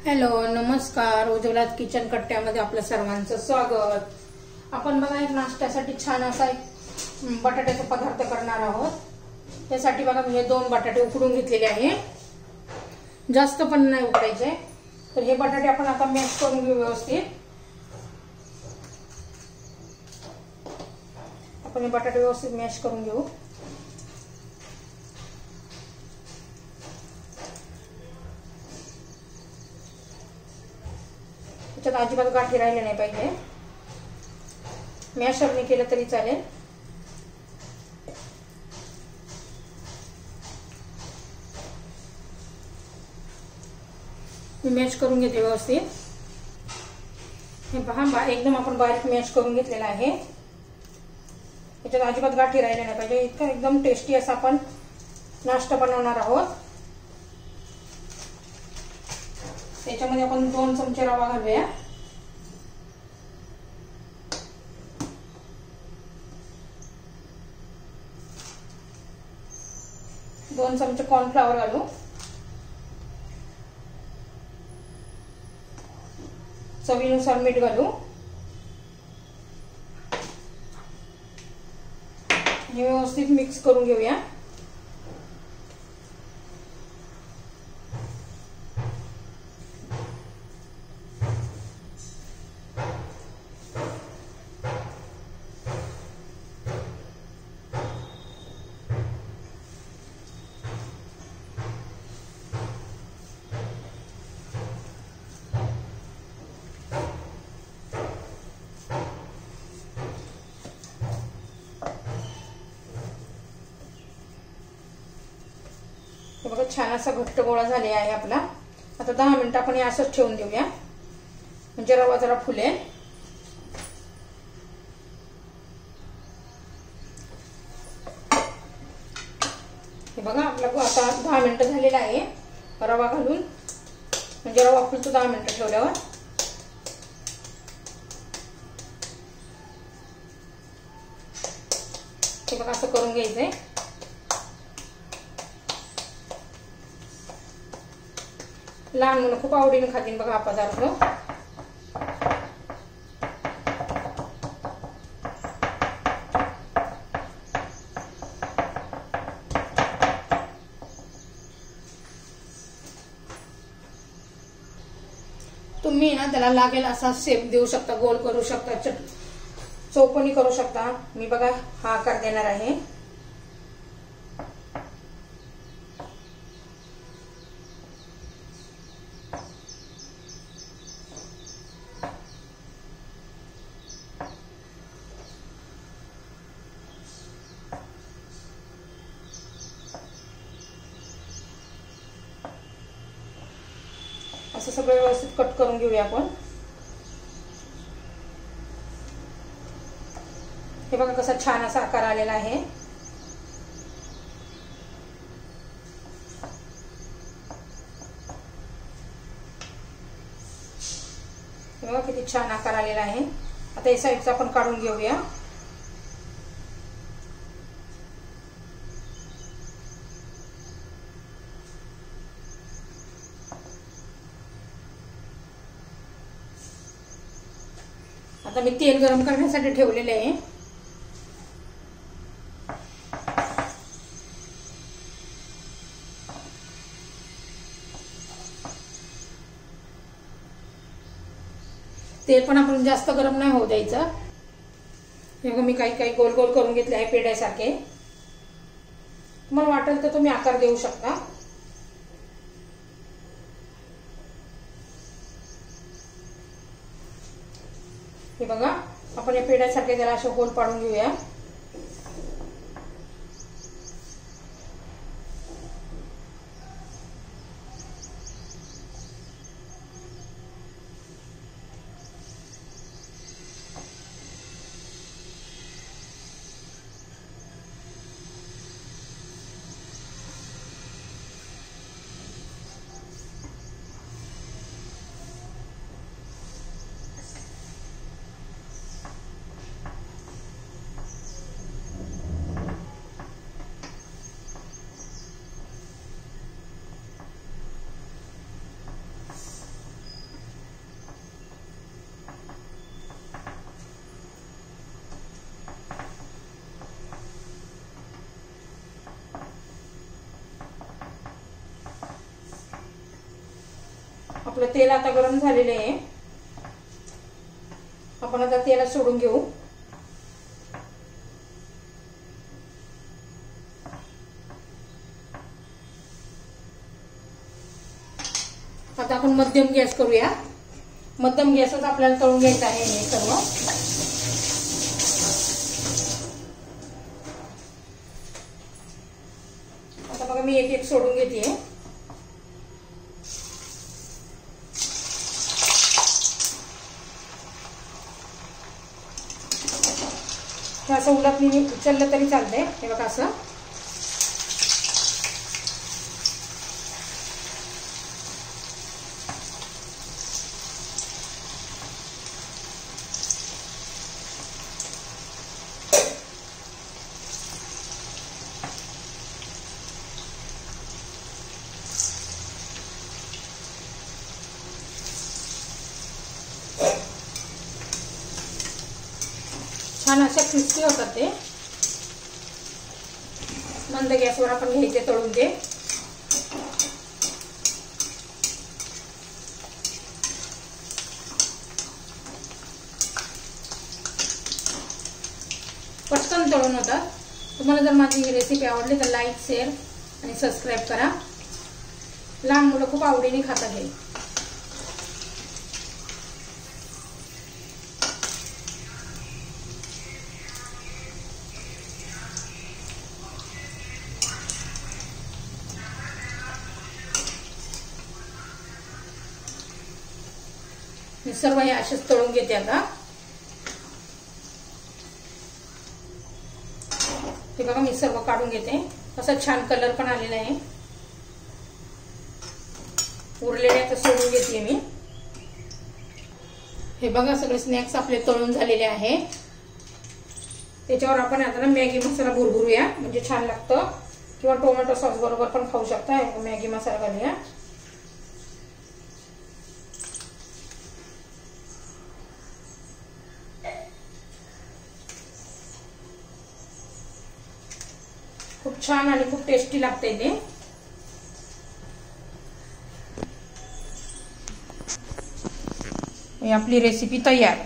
Hello नमस्कार. Ujjwala kitchen कट्ट्यामध्ये आपलं सर्वांचं स्वागत. आपण बघा एक नाश्त्यासाठी छान असा एक बटाट्याचा पदार्थ करणार आहोत. त्यासाठी बघा मी हे 2 बटाटे उकडून घेतलेले आहे. जास्त पण नाही उकडायचे. तर हे बटाटे आपण आता मॅश करून घेऊ व्यवस्थित. आपण हे बटाटे व्यवस्थित मॅश करून घेऊ. त्याच्यात अजिबात गाठी राहिले नाही पाहिजे. मॅशरने केलं तरी चालेल. मी मॅश करून घेते व्यवस्थित. हे पहा एकदम आपण बारीक मॅश करून घेतलेला आहे. त्याच्यात अजिबात गाठी राहिले नाही पाहिजे. इतका एकदम टेस्टी असा आपण नाश्ता बनवणार आहोत. त्याच्यामध्ये आपण 2 चमचे रवा घालूया. 2 चमचे कॉर्नफ्लॉवर घालू. चवीनुसार मीठ घालू. हे व्यवस्थित मिक्स करून घेऊया. हे बघा छान असा घट्ट गोळा झाले आहे आपला. आता 10 मिनिटं आपण हे असंच ठेवून देऊया, म्हणजे रवा जरा फुलेल. हे बघा आपला आता 10 मिनिटं झालेला आहे रवा घालून, म्हणजे रवा फुलतो 10 मिनिटं ठेवल्यावर. हे बघा असं करून घ्यायचंय. लहान मुलं खूप आवडीने खातील बघा हा पदार्थ. तुम्ही ना त्याला लागेल असा शेप देऊ शकता, गोल करू शकता, चौकोनी करू शकता. मी बघा हा आकार देणार आहे. असं सगळं व्यवस्थित कट करून घेऊया आपण. हे बघा कसा छान असा आकार आलेला आहे. हे बघा किती छान आकार आलेला आहे. आता या साईडचा आपण काढून घेऊया. आता मी तेल गरम करण्यासाठी ठेवलेले आहे. तेल पण आपण जास्त गरम नाही होऊ द्यायचं. हे बघा मी काही गोल गोल करून घेतले आहे पेढ्यासारखे. तुम्हाला वाटेल तर तुम्ही आकार देऊ शकता. हे बघा आपण या पेढ्यासारखे त्याला असे गोल पाडून घेऊया. आपलं तेल आता गरम झालेलं आहे. आपण आता तेलात सोडून घेऊ. आता आपण मध्यम गॅस करूया. मध्यम गॅसच आपल्याला तळून घ्यायचं आहे हे सर्व. आता बघा मी एक एक सोडून घेते. असं उलटणी उचललं तरी चालतंय. हे बघा असं. छान अशा क्रिस्पी होतात ते. मंद गॅसवर आपण घ्यायचे तळून ते. पटकन तळून होतात. तुम्हाला जर माझी ही रेसिपी आवडली तर लाईक, शेअर आणि सबस्क्राईब करा. लहान मुलं खूप आवडीने खातात हे. मी सर्व हे असेच तळून घेते आता. हे बघा मी सर्व काढून घेते. असा छान कलर पण आलेला आहे. उरलेले आता सोडून घेते मी. हे बघा सगळे स्नॅक्स आपले तळून झालेले आहे. त्याच्यावर आपण आता मॅगी मसाला भुरभुरूया, म्हणजे छान लागतं. किंवा टोमॅटो सॉस बरोबर पण खाऊ शकता. मॅगी मसाला घालूया. खूप छान आणि खूप टेस्टी लागते ते. आपली रेसिपी तयार.